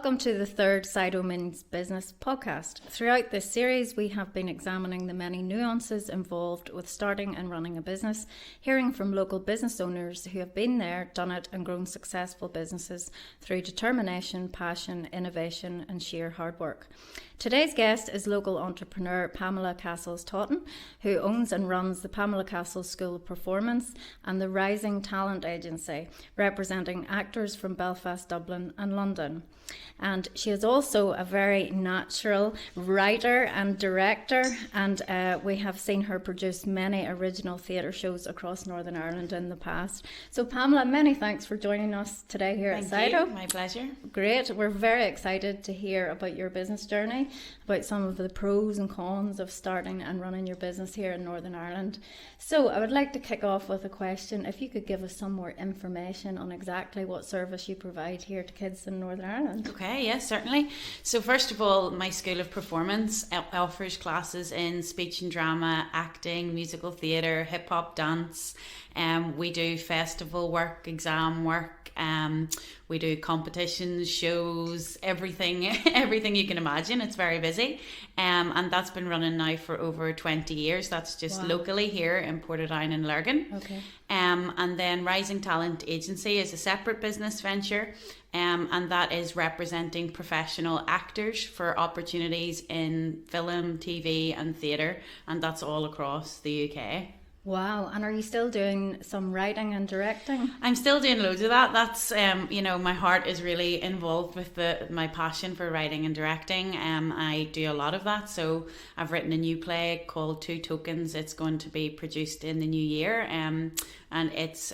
Welcome to the third CIDO Means Business Podcast. Throughout this series, we have been examining the many nuances involved with starting and running a business, hearing from local business owners who have been there, done it and grown successful businesses through determination, passion, innovation and sheer hard work. Today's guest is local entrepreneur Pamela Cassells, who owns and runs the Pamela Cassells School of Performance and the Rising Talent Agency, representing actors from Belfast, Dublin and London. And she is also a very natural writer and director, and we have seen her produce many original theatre shows across Northern Ireland in the past. So Pamela, many thanks for joining us today here at CIDO. Thank you, my pleasure. Great, we're very excited to hear about your business journey, about some of the pros and cons of starting and running your business here in Northern Ireland. So I would like to kick off with a question. If you could give us some more information on exactly what service you provide here to kids in Northern Ireland. Okay, yes, certainly. So first of all, my School of Performance offers classes in speech and drama, acting, musical theatre, hip-hop, dance. We do festival work, exam work. We do competitions, shows, everything you can imagine. It's very busy. And that's been running now for over 20 years. That's just locally here in Portadown and Lurgan. Okay. And then Rising Talent Agency is a separate business venture. And that is representing professional actors for opportunities in film, TV and theatre. And that's all across the UK. Wow, and are you still doing some writing and directing? I'm still doing loads of that. That's, my heart is really involved with my passion for writing and directing. I do a lot of that. So I've written a new play called Two Tokens. It's going to be produced in the new year. And it's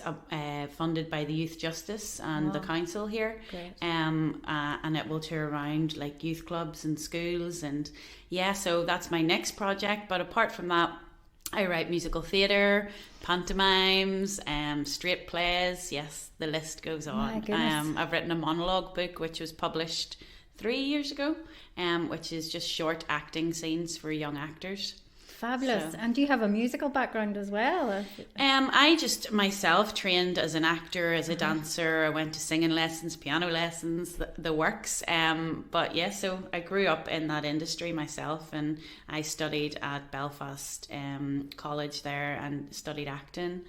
funded by the Youth Justice and the council here. Great. And it will tour around like youth clubs and schools. And yeah, so that's my next project. But apart from that, I write musical theatre, pantomimes, straight plays. Yes, the list goes on. I've written a monologue book which was published 3 years ago, which is just short acting scenes for young actors. Fabulous. And do you have a musical background as well? I just myself trained as an actor, as a dancer. I went to singing lessons, piano lessons, the works. But yeah, so I grew up in that industry myself, and I studied at Belfast College there and studied acting.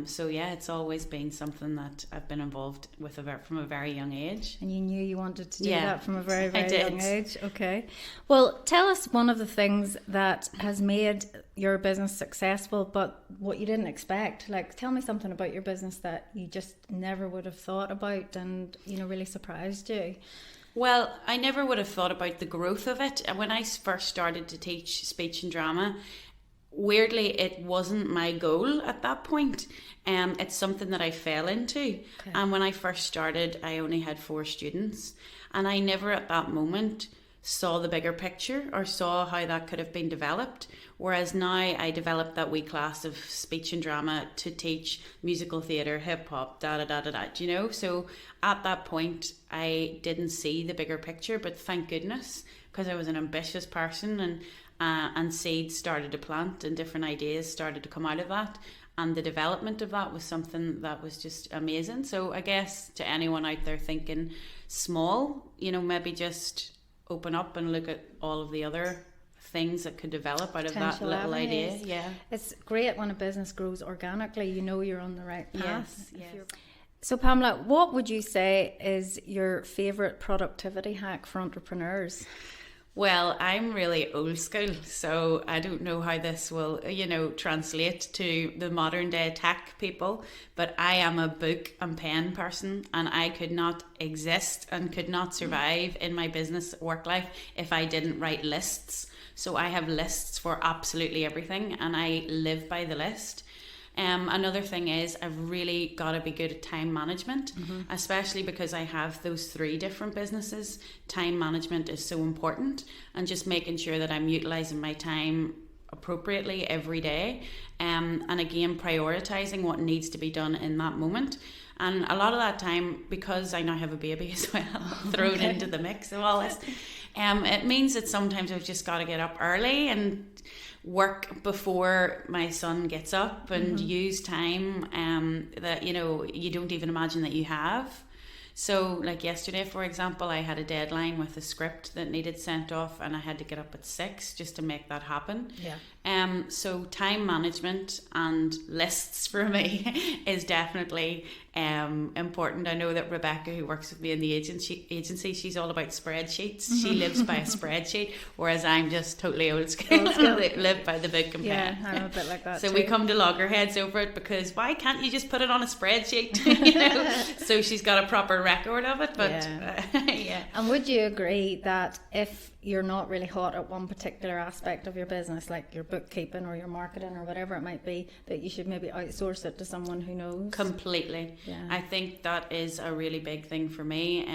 So yeah, it's always been something that I've been involved with from a very young age. And you knew you wanted to do that from a very, very young age. Okay. Well, tell us one of the things that has made your business successful, but what you didn't expect. Like, tell me something about your business that you just never would have thought about and, really surprised you. Well, I never would have thought about the growth of it. When I first started to teach speech and drama, weirdly, it wasn't my goal at that point. It's something that I fell into. Okay. And when I first started, I only had 4 students. And I never at that moment saw the bigger picture or saw how that could have been developed. Whereas now I developed that wee class of speech and drama to teach musical theatre, hip-hop, So at that point, I didn't see the bigger picture, but thank goodness, because I was an ambitious person and seeds started to plant and different ideas started to come out of that. And the development of that was something that was just amazing. So I guess to anyone out there thinking small, maybe just open up and look at all of the other things that could develop out of that little idea. Yeah, it's great when a business grows organically. You're on the right path. Yes. So Pamela, what would you say is your favourite productivity hack for entrepreneurs? Well, I'm really old school, so I don't know how this will, translate to the modern day tech people, but I am a book and pen person, and I could not exist and could not survive in my business work life if I didn't write lists. So I have lists for absolutely everything, and I live by the list. Another thing is I've really got to be good at time management, especially because I have those 3 different businesses. Time management is so important, and just making sure that I'm utilising my time appropriately every day, and again prioritizing what needs to be done in that moment. And a lot of that time, because I now have a baby as well thrown into the mix of all this, it means that sometimes I've just got to get up early and work before my son gets up and use time that you don't even imagine that you have. So like yesterday, for example, I had a deadline with a script that needed sent off, and I had to get up at 6 just to make that happen. Yeah. So time management and lists for me is definitely important. I know that Rebecca, who works with me in the agency, she's all about spreadsheets. She lives by a spreadsheet, whereas I'm just totally old school. Live by the book and pen. Yeah, I'm a bit like that So too. we come to loggerheads over it, because why can't you just put it on a spreadsheet? You know? So she's got a proper record of it. But yeah. And would you agree that if you're not really hot at one particular aspect of your business, like your bookkeeping or your marketing or whatever it might be, that you should maybe outsource it to someone who knows? Completely. Yeah. I think that is a really big thing for me.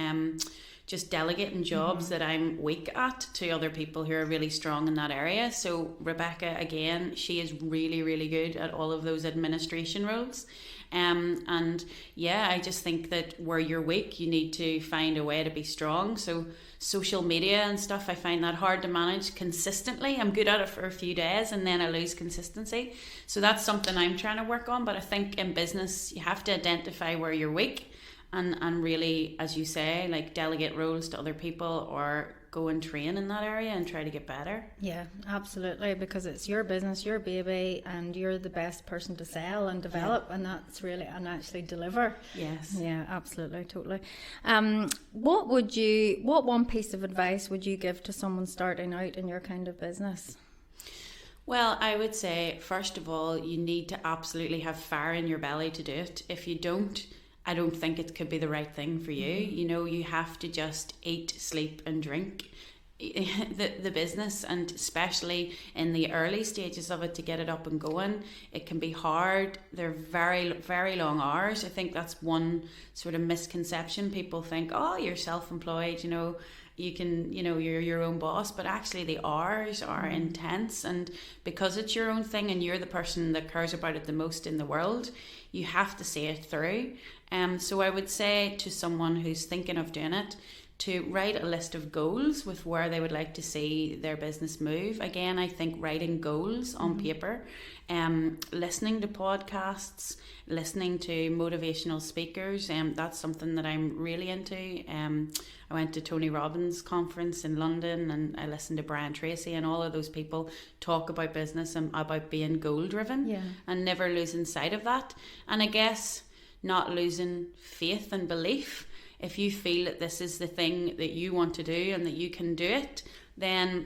Just delegating jobs that I'm weak at to other people who are really strong in that area. So Rebecca, again, she is really, really good at all of those administration roles. And yeah, I just think that where you're weak, you need to find a way to be strong. So social media and stuff, I find that hard to manage consistently. I'm good at it for a few days and then I lose consistency. So that's something I'm trying to work on. But I think in business, you have to identify where you're weak and really, as you say, like delegate roles to other people or go and train in that area and try to get better. Yeah, absolutely, because it's your business, your baby, and you're the best person to sell and develop, and that's really, and actually deliver. Yes. Yeah, absolutely, totally. What one piece of advice would you give to someone starting out in your kind of business? Well, I would say, first of all, you need to absolutely have fire in your belly to do it. If you don't, I don't think it could be the right thing for you. You know, you have to just eat, sleep and drink the business, and especially in the early stages of it, to get it up and going, it can be hard. They're very, very long hours. I think that's one sort of misconception. People think, oh, you're self-employed, you know, you can, you know, you're your own boss, but actually the hours are intense, and because it's your own thing and you're the person that cares about it the most in the world, you have to see it through. So I would say to someone who's thinking of doing it, to write a list of goals with where they would like to see their business move. Again, I think writing goals on paper, listening to podcasts, listening to motivational speakers, that's something that I'm really into. I went to Tony Robbins' conference in London, and I listened to Brian Tracy, and all of those people talk about business and about being goal driven, and never losing sight of that. And I guess not losing faith and belief. If you feel that this is the thing that you want to do and that you can do it, then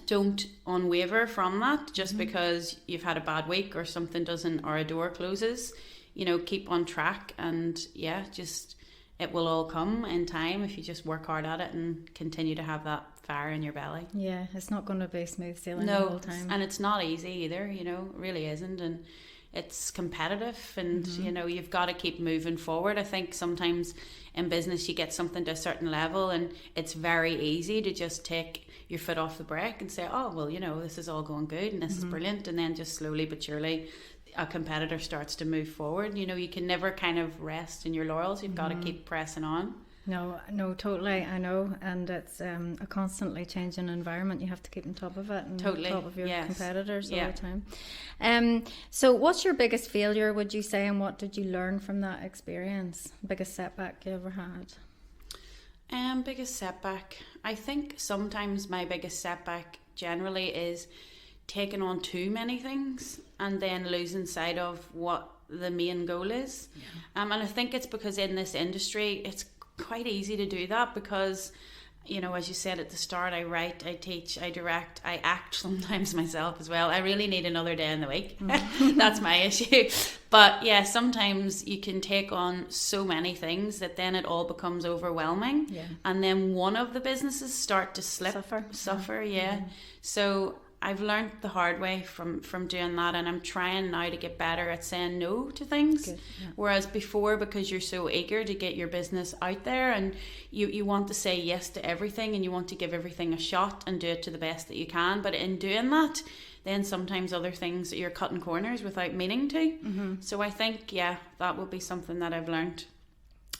don't unwaver from that just because you've had a bad week or something doesn't, or a door closes. You know, keep on track, and yeah, just it will all come in time if you just work hard at it and continue to have that fire in your belly. Yeah, it's not going to be smooth sailing the whole time. And it's not easy either, you know, it really isn't. And it's competitive, and you know, you've got to keep moving forward. I think sometimes in business you get something to a certain level and it's very easy to just take your foot off the brake and say, oh well, you know, this is all going good and this is brilliant, and then just slowly but surely a competitor starts to move forward. You know, you can never kind of rest in your laurels. You've got to keep pressing on. No, totally, I know, and it's a constantly changing environment. You have to keep on top of it and totally. on top of your competitors all Yeah. the time. So what's your biggest failure, would you say, and what did you learn from that experience? Biggest setback you ever had? Biggest setback. I think sometimes my biggest setback generally is taking on too many things and then losing sight of what the main goal is. And I think it's because in this industry it's quite easy to do that because, you know, as you said at the start, I write, I teach, I direct, I act sometimes myself as well. I really need another day in the week. That's my issue. But yeah, sometimes you can take on so many things that then it all becomes overwhelming. Yeah. And then one of the businesses start to suffer. Yeah. So I've learned the hard way from doing that, and I'm trying now to get better at saying no to things. Good, yeah. Whereas before, because you're so eager to get your business out there and you want to say yes to everything and you want to give everything a shot and do it to the best that you can, but in doing that, then sometimes other things you're cutting corners without meaning to. So I think, yeah, that would be something that I've learned,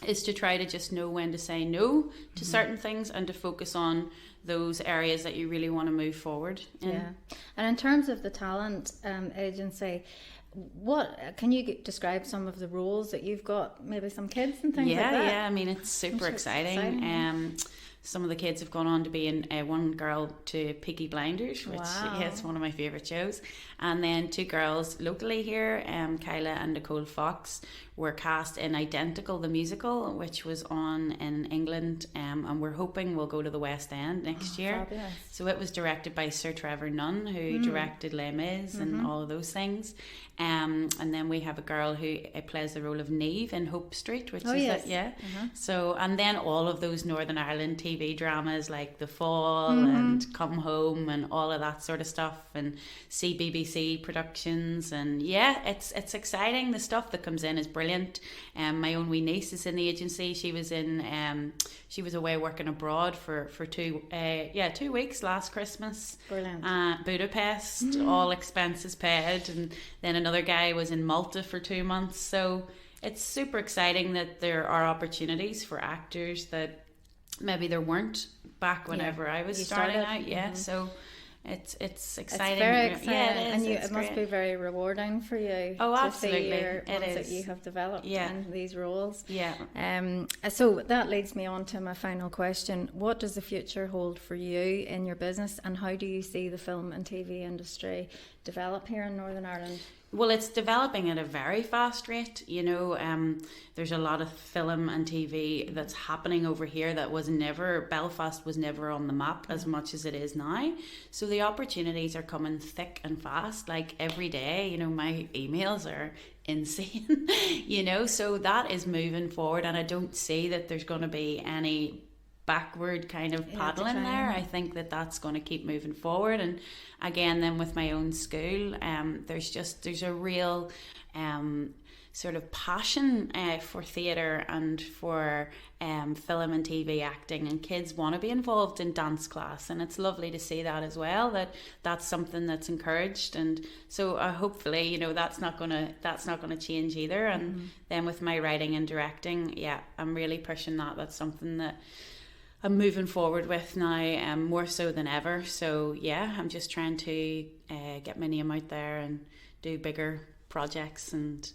is to try to just know when to say no to certain things and to focus on those areas that you really want to move forward in. Yeah. And in terms of the talent agency, what can you describe some of the roles that you've got? Maybe some kids and things like that. Yeah. I mean, it's super exciting. Some of the kids have gone on to be in one girl to Peaky Blinders, which it's one of my favourite shows. And then 2 girls locally here, Kyla and Nicole Fox, were cast in Identical, the musical, which was on in England. And we're hoping we'll go to the West End next year. Fabulous. So it was directed by Sir Trevor Nunn, who directed Les Mis and all of those things. And then we have a girl who plays the role of Neve in Hope Street, which So, and then all of those Northern Ireland TV dramas like The Fall and Come Home and all of that sort of stuff, and CBBC productions. And it's exciting. The stuff that comes in is brilliant. My own wee niece is in the agency. She was in she was away working abroad for 2 weeks last Christmas. Brilliant. Budapest, all expenses paid. And then another guy was in Malta for 2 months. So it's super exciting that there are opportunities for actors that maybe there weren't back whenever I was starting out. So it's exciting. It's very exciting. Yeah, it must be very rewarding for you to see your ones that you have developed in these roles. So that leads me on to my final question. What does the future hold for you in your business, and how do you see the film and TV industry develop here in Northern Ireland? Well, it's developing at a very fast rate. There's a lot of film and TV that's happening over here that Belfast was never on the map as much as it is now. So the opportunities are coming thick and fast, like every day. My emails are insane, so that is moving forward, and I don't see that there's going to be any backward kind of paddling there. I think that's going to keep moving forward. And again, then with my own school, there's a real sort of passion for theatre and for film and TV acting, and kids want to be involved in dance class, and it's lovely to see that as well, that's something that's encouraged. And so hopefully that's not gonna change either. And then with my writing and directing, I'm really pushing that's something that I'm moving forward with now, more so than ever. So I'm just trying to get my name out there and do bigger projects, and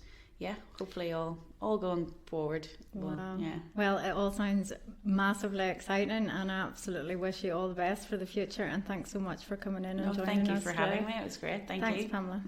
hopefully all going forward. Wow. Well, it all sounds massively exciting, and I absolutely wish you all the best for the future, and thanks so much for coming in and joining us. Thank you for having me. It was great. Thanks, Pamela.